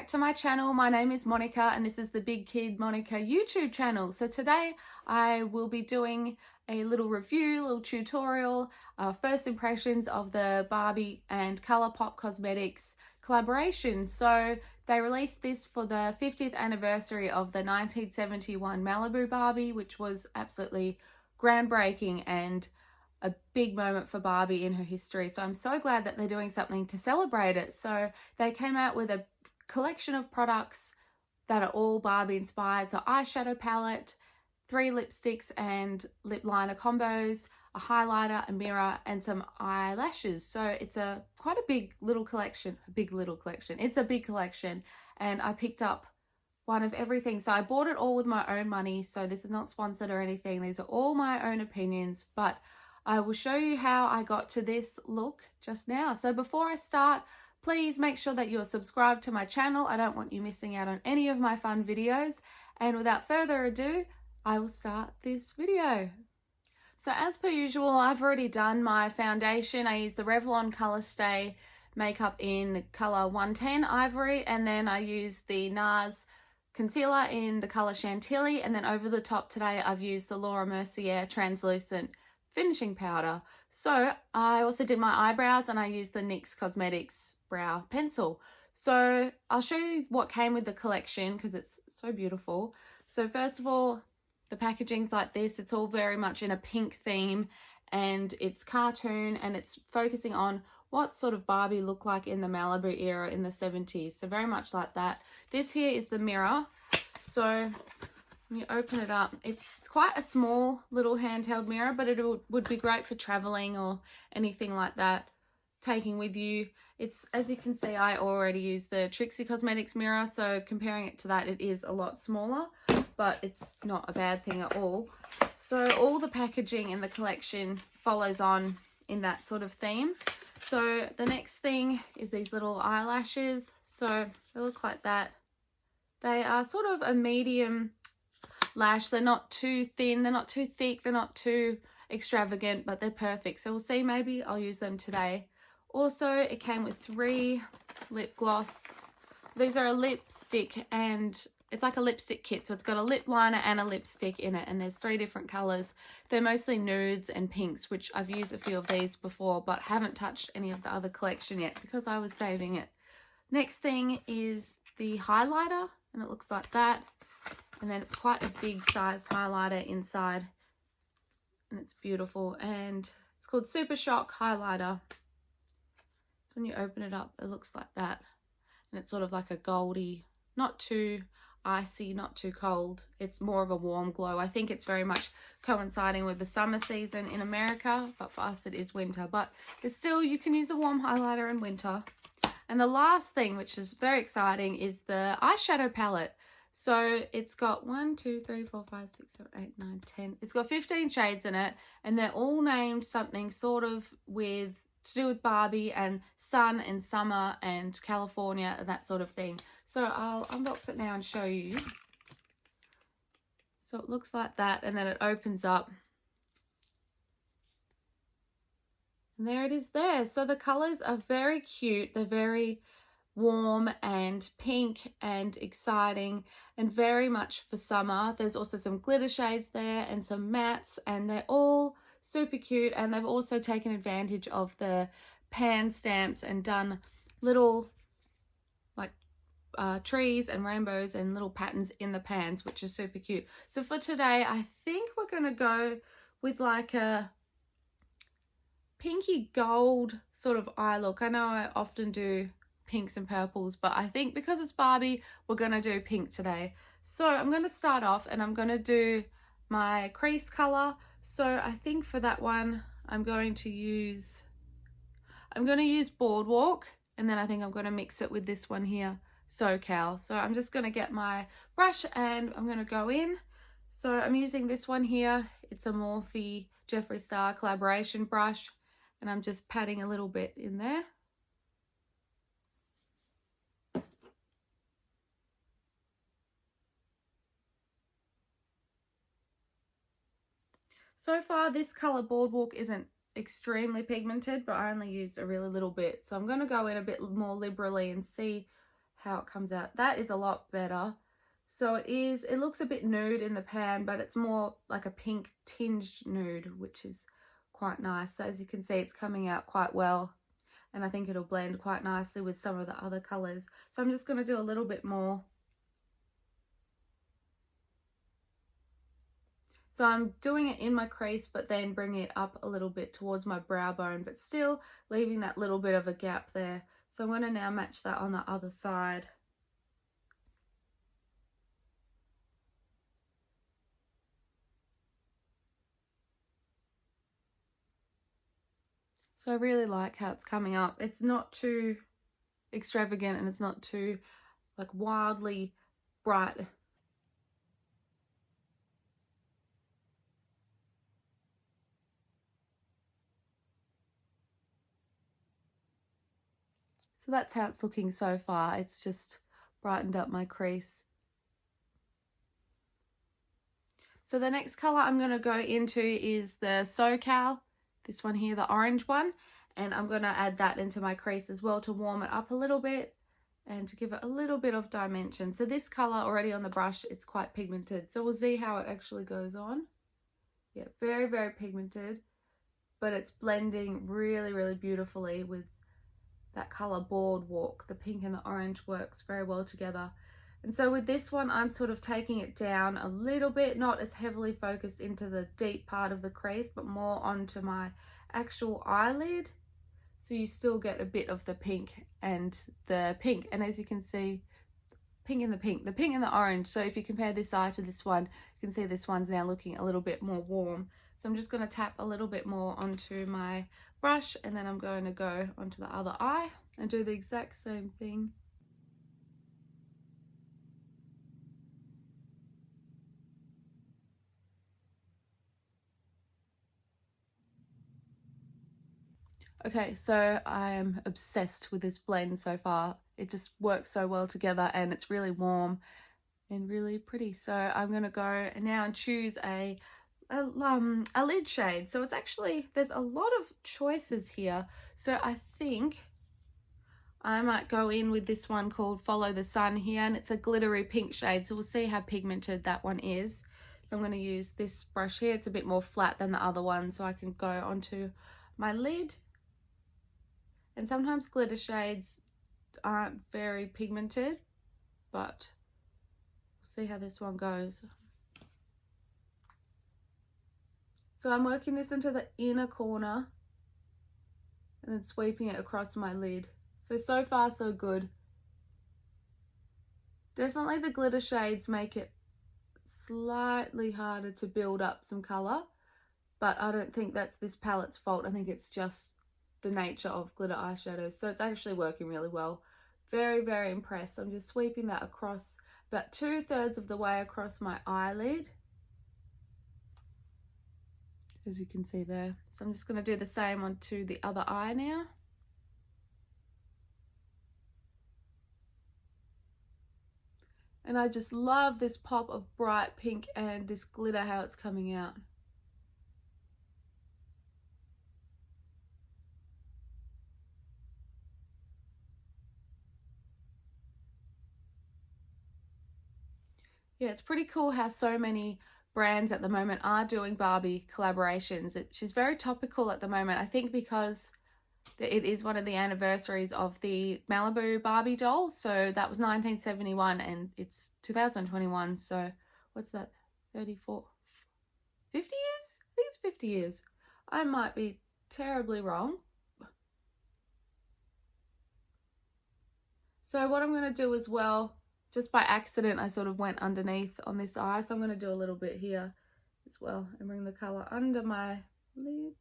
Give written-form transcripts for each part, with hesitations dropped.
to my channel. My name is Monica and this is the Big Kid Monica YouTube channel. So today I will be doing a little review, little tutorial, first impressions of the Barbie and Colourpop Cosmetics collaboration. So they released this for the 50th anniversary of the 1971 Malibu Barbie, which was absolutely groundbreaking and a big moment for Barbie in her history. So I'm so glad that they're doing something to celebrate it. So they came out with a collection of products that are all Barbie inspired. So eyeshadow palette, 3 lipsticks and lip liner combos, a highlighter, a mirror, and some eyelashes. So it's quite a big little collection. It's a big collection, and I picked up one of everything. So I bought it all with my own money. So this is not sponsored or anything. These are all my own opinions, but I will show you how I got to this look just now. So before I start, please make sure that you're subscribed to my channel. I don't want you missing out on any of my fun videos. And without further ado, I will start this video. So as per usual, I've already done my foundation. I used the Revlon Color Stay makeup in color 110 Ivory, and then I used the NARS concealer in the color Chantilly, and then over the top today I've used the Laura Mercier translucent finishing powder. So I also did my eyebrows and I used the NYX Cosmetics brow pencil. So I'll show you what came with the collection because it's so beautiful. So first of all, the packaging's like this. It's all very much in a pink theme and it's cartoon and it's focusing on what sort of Barbie looked like in the Malibu era in the 70s. So very much like that. This here is the mirror. So when you open it up, it's quite a small little handheld mirror, but it would be great for traveling or anything like that, taking with you. It's, as you can see, I already use the Trixie Cosmetics mirror, so comparing it to that, it is a lot smaller, but it's not a bad thing at all. So all the packaging in the collection follows on in that sort of theme. So the next thing is these little eyelashes. So they look like that. They are sort of a medium lash. They're not too thin, they're not too thick, they're not too extravagant, but they're perfect. So we'll see, maybe I'll use them today. Also, it came with 3 lip gloss. So these are a lipstick, and it's like a lipstick kit. So it's got a lip liner and a lipstick in it, and there's 3 different colors. They're mostly nudes and pinks, which I've used a few of these before, but haven't touched any of the other collection yet because I was saving it. Next thing is the highlighter, and it looks like that. And then it's quite a big size highlighter inside, and it's beautiful, and it's called Super Shock Highlighter. So when you open it up, it looks like that, and it's sort of like a goldy, not too icy, not too cold. It's more of a warm glow. I think it's very much coinciding with the summer season in America, but for us it is winter. But it's still, you can use a warm highlighter in winter. And the last thing, which is very exciting, is the eyeshadow palette. So it's got 1, 2, 3, 4, 5, 6, 7, 8, 9, 10. It's got 15 shades in it, and they're all named something sort of to do with Barbie and sun and summer and California and that sort of thing. So I'll unbox it now and show you. So it looks like that, and then it opens up. And there it is there. So the colors are very cute. They're very warm and pink and exciting and very much for summer. There's also some glitter shades there and some mattes, and they're all super cute. And they've also taken advantage of the pan stamps and done little like trees and rainbows and little patterns in the pans, which is super cute. So for today, I think we're gonna go with like a pinky gold sort of eye look. I know I often do pinks and purples, but I think because it's Barbie, we're gonna do pink today. So I'm gonna start off and I'm gonna do my crease color. So I think for that one, I'm gonna use Boardwalk, and then I think I'm gonna mix it with this one here, SoCal. So I'm just gonna get my brush and I'm gonna go in. So I'm using this one here. It's a Morphe Jeffree Star collaboration brush, and I'm just patting a little bit in there. So far, this color Boardwalk isn't extremely pigmented, but I only used a really little bit. So I'm going to go in a bit more liberally and see how it comes out. That is a lot better. So it looks a bit nude in the pan, but it's more like a pink tinged nude, which is quite nice. So as you can see, it's coming out quite well, and I think it'll blend quite nicely with some of the other colors. So I'm just going to do a little bit more. So I'm doing it in my crease, but then bringing it up a little bit towards my brow bone, but still leaving that little bit of a gap there. So I'm going to now match that on the other side. So I really like how it's coming up. It's not too extravagant and it's not too like wildly bright. So that's how it's looking so far. It's just brightened up my crease. So the next color I'm going to go into is the SoCal, this one here, the orange one, and I'm going to add that into my crease as well to warm it up a little bit and to give it a little bit of dimension. So this color already on the brush, it's quite pigmented, so we'll see how it actually goes on. Yeah, very, very pigmented, but it's blending really, really beautifully with that color Boardwalk. The pink and the orange works very well together. And so with this one, I'm sort of taking it down a little bit, not as heavily focused into the deep part of the crease, but more onto my actual eyelid. So you still get a bit of the pink and the pink. And as you can see, pink and the pink and the orange. So if you compare this eye to this one, you can see this one's now looking a little bit more warm. So I'm just going to tap a little bit more onto my brush, and then I'm going to go onto the other eye and do the exact same thing. Okay, so I am obsessed with this blend so far. It just works so well together and it's really warm and really pretty. So I'm going to go now and choose a lid shade. So it's actually, there's a lot of choices here. So I think I might go in with this one called Follow the Sun here, and it's a glittery pink shade. So we'll see how pigmented that one is. So I'm going to use this brush here. It's a bit more flat than the other one, so I can go onto my lid. And sometimes glitter shades aren't very pigmented, but we'll see how this one goes. So I'm working this into the inner corner and then sweeping it across my lid. So far so good. Definitely the glitter shades make it slightly harder to build up some colour, but I don't think that's this palette's fault. I think it's just the nature of glitter eyeshadows. So it's actually working really well. Very, very impressed. I'm just sweeping that across about 2/3 of the way across my eyelid, as you can see there. So I'm just going to do the same onto the other eye now. And I just love this pop of bright pink and this glitter, how it's coming out. Yeah, it's pretty cool how so many brands at the moment are doing Barbie collaborations. She's very topical at the moment, I think because it is one of the anniversaries of the Malibu Barbie doll. So that was 1971 and it's 2021. So what's that? 34, 50 years? I think it's 50 years. I might be terribly wrong. So what I'm going to do as well, just by accident, I sort of went underneath on this eye. So I'm going to do a little bit here as well and bring the color under my lid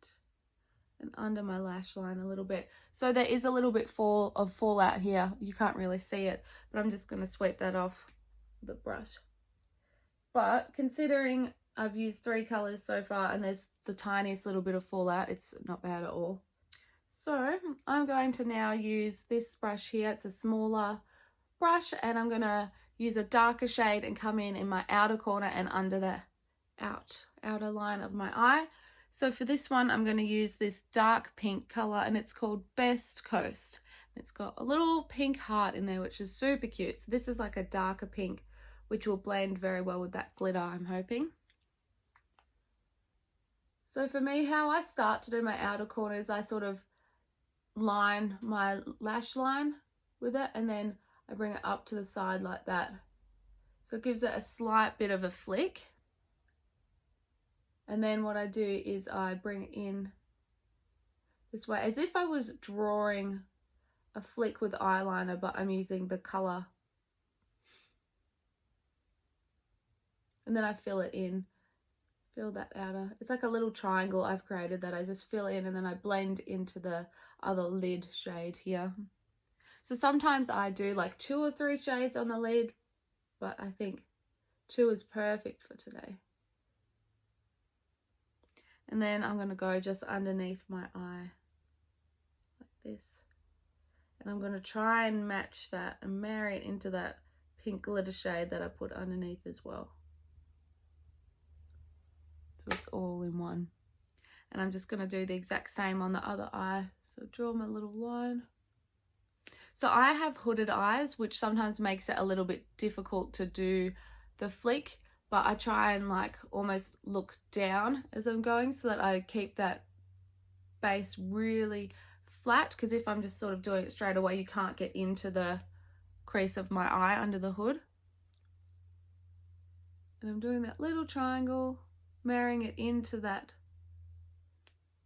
and under my lash line a little bit. So there is a little bit of fallout here. You can't really see it, but I'm just going to sweep that off with a brush. But considering I've used 3 colors so far and there's the tiniest little bit of fallout, it's not bad at all. So I'm going to now use this brush here. It's a smaller brush, and I'm going to use a darker shade and come in my outer corner and under the outer line of my eye. So for this one, I'm going to use this dark pink color, and it's called Best Coast. It's got a little pink heart in there, which is super cute. So this is like a darker pink, which will blend very well with that glitter, I'm hoping. So for me, how I start to do my outer corners, I sort of line my lash line with it, and then I bring it up to the side like that. So it gives it a slight bit of a flick. And then what I do is I bring it in this way, as if I was drawing a flick with eyeliner, but I'm using the colour. And then I fill it in, fill that outer. It's like a little triangle I've created that I just fill in, and then I blend into the other lid shade here. So sometimes I do like 2 or 3 shades on the lid, but I think 2 is perfect for today. And then I'm going to go just underneath my eye like this. And I'm going to try and match that and marry it into that pink glitter shade that I put underneath as well. So it's all in one. And I'm just going to do the exact same on the other eye. So draw my little line. So I have hooded eyes, which sometimes makes it a little bit difficult to do the flick, but I try and like almost look down as I'm going so that I keep that base really flat, because if I'm just sort of doing it straight away, you can't get into the crease of my eye under the hood. And I'm doing that little triangle, marrying it into that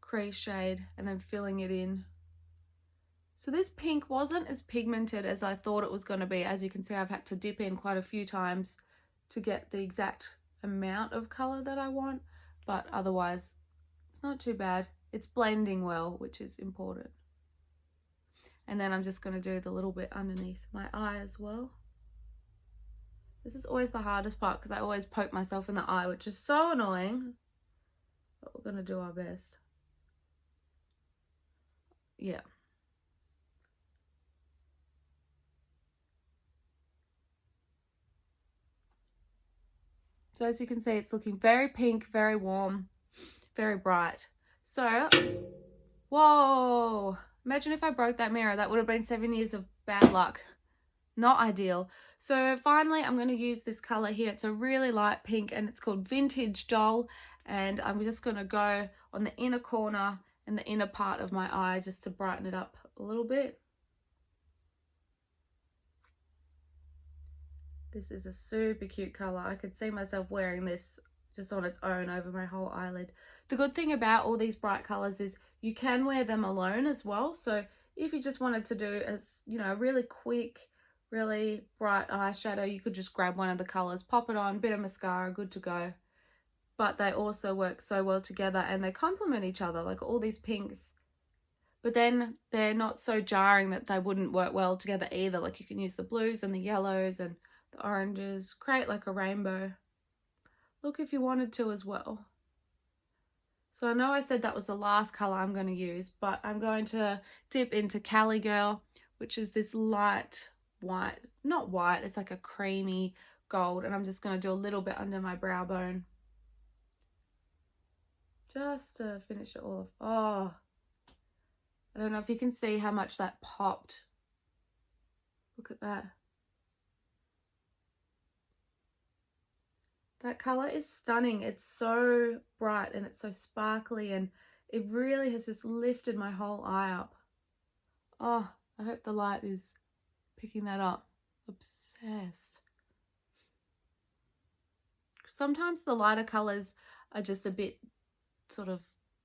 crease shade and then filling it in. So this pink wasn't as pigmented as I thought it was going to be. As you can see, I've had to dip in quite a few times to get the exact amount of colour that I want, but otherwise it's not too bad. It's blending well, which is important. And then I'm just going to do the little bit underneath my eye as well. This is always the hardest part because I always poke myself in the eye, which is so annoying, but we're going to do our best. Yeah. So as you can see, it's looking very pink, very warm, very bright. So, whoa, imagine if I broke that mirror. That would have been 7 years of bad luck. Not ideal. So finally, I'm going to use this color here. It's a really light pink and it's called Vintage Doll. And I'm just going to go on the inner corner and the inner part of my eye just to brighten it up a little bit. This is a super cute color. I could see myself wearing this just on its own over my whole eyelid. The good thing about all these bright colors is you can wear them alone as well. So if you just wanted to do as, you know, a really quick, really bright eyeshadow, you could just grab one of the colors, pop it on, bit of mascara, good to go. But they also work so well together and they complement each other, like all these pinks. But then they're not so jarring that they wouldn't work well together either. Like you can use the blues and the yellows and the oranges, create like a rainbow look if you wanted to as well. So I know I said that was the last color I'm going to use, but I'm going to dip into Cali Girl, which is this light white, not white, it's like a creamy gold, and I'm just going to do a little bit under my brow bone just to finish it off. Oh, I don't know if you can see how much that popped. Look at that. That color is stunning. It's so bright and it's so sparkly and it really has just lifted my whole eye up. Oh, I hope the light is picking that up. Obsessed. Sometimes the lighter colors are just a bit sort of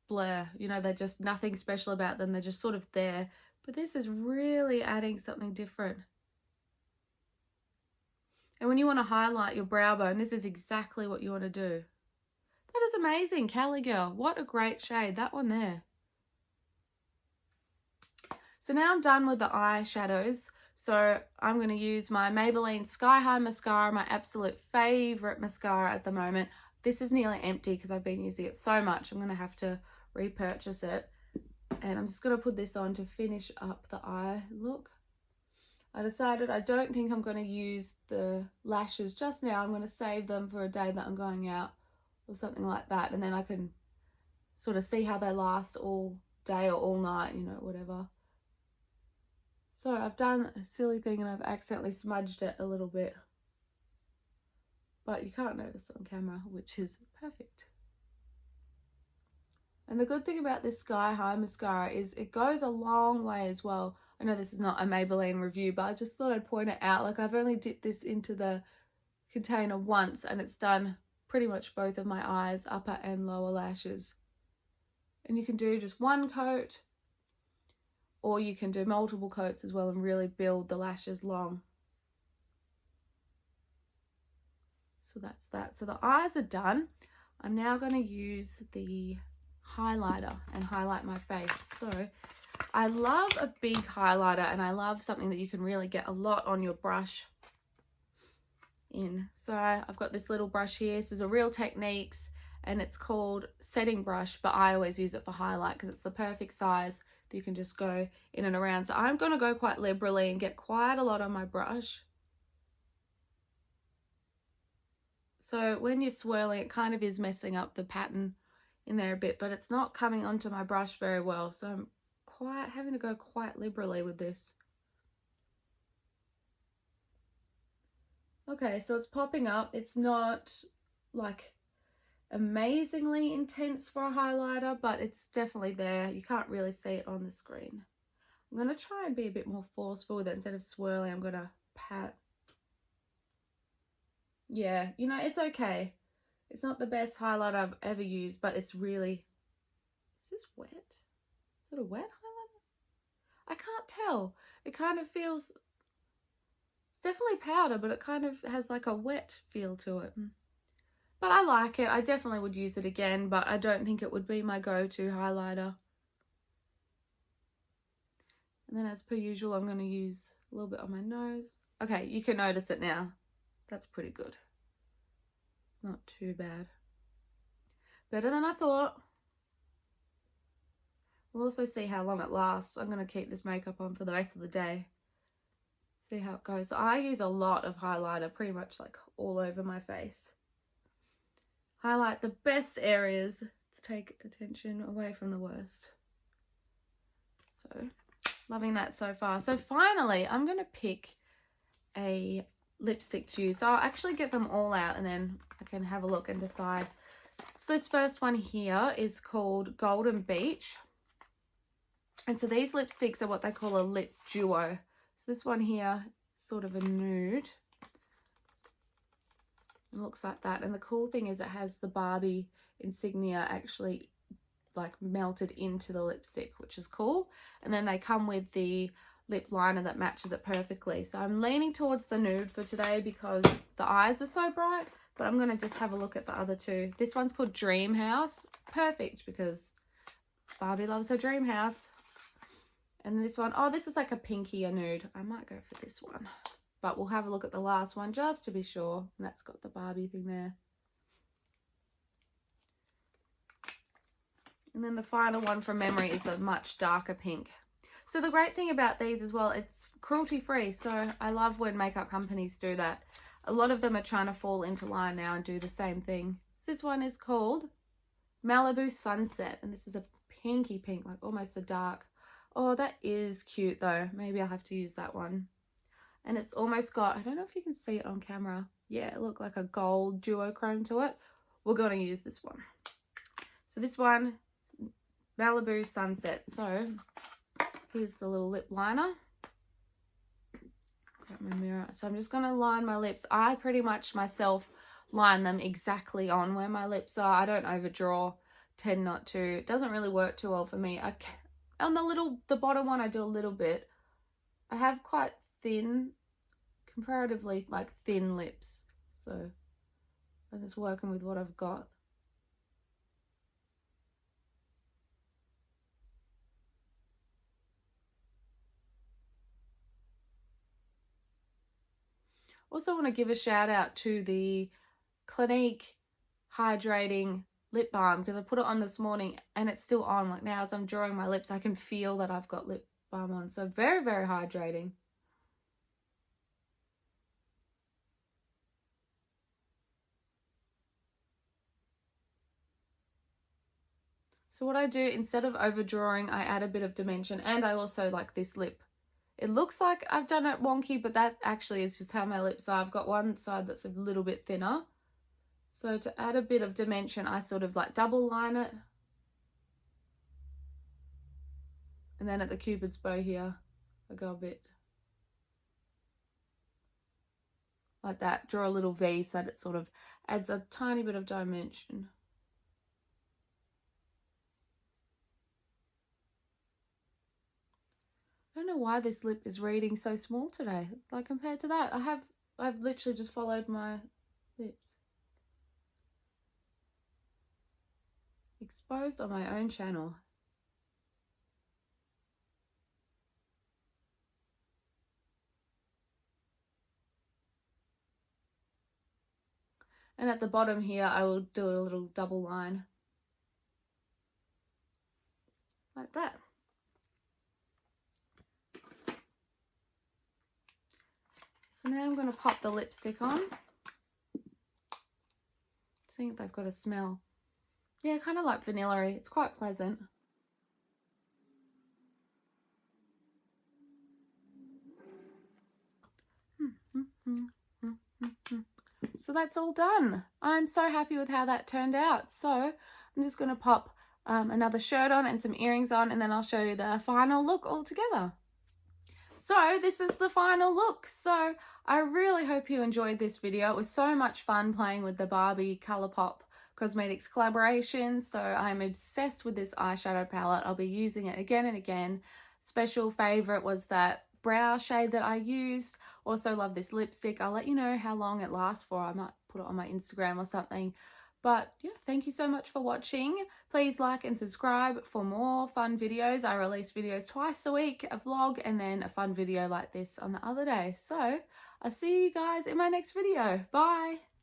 blur. You know, they're just nothing special about them. They're just sort of there. But this is really adding something different. And when you want to highlight your brow bone, this is exactly what you want to do. That is amazing, Cali Girl. What a great shade, that one there. So now I'm done with the eyeshadows. So I'm going to use my Maybelline Sky High Mascara, my absolute favorite mascara at the moment. This is nearly empty because I've been using it so much. I'm going to have to repurchase it. And I'm just going to put this on to finish up the eye look. I decided I don't think I'm going to use the lashes just now. I'm going to save them for a day that I'm going out or something like that. And then I can sort of see how they last all day or all night, you know, whatever. So I've done a silly thing and I've accidentally smudged it a little bit. But you can't notice on camera, which is perfect. And the good thing about this Sky High mascara is it goes a long way as well. I know this is not a Maybelline review, but I just thought I'd point it out. Like, I've only dipped this into the container once and it's done pretty much both of my eyes, upper and lower lashes. And you can do just one coat, or you can do multiple coats as well and really build the lashes long. So that's that. So the eyes are done. I'm now going to use the highlighter and highlight my face. So I love a big highlighter, and I love something that you can really get a lot on your brush in. So I've got this little brush here. This is a Real Techniques and it's called Setting Brush, but I always use it for highlight because it's the perfect size that you can just go in and around. So I'm going to go quite liberally and get quite a lot on my brush. So when you're swirling, it kind of is messing up the pattern in there a bit, but it's not coming onto my brush very well. So I'm having to go quite liberally with this. Okay, so it's popping up. It's not like amazingly intense for a highlighter, but it's definitely there. You can't really see it on the screen. I'm going to try and be a bit more forceful with it. Instead of swirling, I'm going to pat. Yeah, you know, it's okay. It's not the best highlighter I've ever used, but it's really... Is this wet? Is it a wet highlighter? I can't tell. It kind of feels... It's definitely powder, but it kind of has like a wet feel to it. But I like it. I definitely would use it again, but I don't think it would be my go-to highlighter. And then as per usual, I'm going to use a little bit on my nose. Okay, you can notice it now. That's pretty good. It's not too bad. Better than I thought. We'll also see how long it lasts. I'm going to keep this makeup on for the rest of the day. See how it goes. So I use a lot of highlighter, pretty much like all over my face. Highlight the best areas to take attention away from the worst. So, loving that so far. So finally, I'm going to pick a lipstick to use. So I'll actually get them all out and then I can have a look and decide. So this first one here is called Golden Beach. And so these lipsticks are what they call a lip duo. So this one here is sort of a nude. It looks like that. And the cool thing is it has the Barbie insignia actually like melted into the lipstick, which is cool. And then they come with the lip liner that matches it perfectly. So I'm leaning towards the nude for today because the eyes are so bright, but I'm going to just have a look at the other two. This one's called Dream House. Perfect because Barbie loves her dream house. And this one, oh, this is like a pinkier nude. I might go for this one, but we'll have a look at the last one just to be sure. And that's got the Barbie thing there. And then the final one from memory is a much darker pink. So the great thing about these as well, it's cruelty free. So I love when makeup companies do that. A lot of them are trying to fall into line now and do the same thing. So this one is called Malibu Sunset. And this is a pinky pink, like almost a dark. Oh, that is cute though. Maybe I'll have to use that one. And it's almost got, I don't know if you can see it on camera. Yeah, it looked like a gold duochrome to it. We're going to use this one. So this one, Malibu Sunset. So here's the little lip liner. Got my mirror. So I'm just going to line my lips. I pretty much myself line them exactly on where my lips are. I don't overdraw, tend not to. It doesn't really work too well for me. On the bottom one I do a little bit. I have quite thin, comparatively like thin lips. So I'm just working with what I've got. Also want to give a shout out to the Clinique Hydrating Lip Balm because I put it on this morning and it's still on. Like now as I'm drawing my lips, I can feel that I've got lip balm on. So very, very hydrating. So what I do, instead of overdrawing, I add a bit of dimension, and I also like this lip It looks like I've done it wonky, but that actually is just how my lips are. I've got one side that's a little bit thinner. So to add a bit of dimension, I sort of like double line it. And then at the Cupid's bow here, I go a bit like that. Draw a little V so that it sort of adds a tiny bit of dimension. I don't know why this lip is reading so small today. Like compared to that, I've literally just followed my lips. Exposed on my own channel. And at the bottom here, I will do a little double line. Like that. So now I'm going to pop the lipstick on. See if they've got a smell. Yeah, kind of like vanilla-y. It's quite pleasant. So that's all done. I'm so happy with how that turned out. So I'm just going to pop another shirt on and some earrings on, and then I'll show you the final look all together. So this is the final look. So I really hope you enjoyed this video. It was so much fun playing with the Barbie Colourpop Cosmetics collaboration. So I'm obsessed with this eyeshadow palette. I'll be using it again and again. Special favorite was that brow shade that I used. Also love this lipstick. I'll let you know how long it lasts for. I might put it on my Instagram or something. But yeah, thank you so much for watching. Please like and subscribe for more fun videos. I release videos twice a week, a vlog, and then a fun video like this on the other day. So I'll see you guys in my next video. Bye.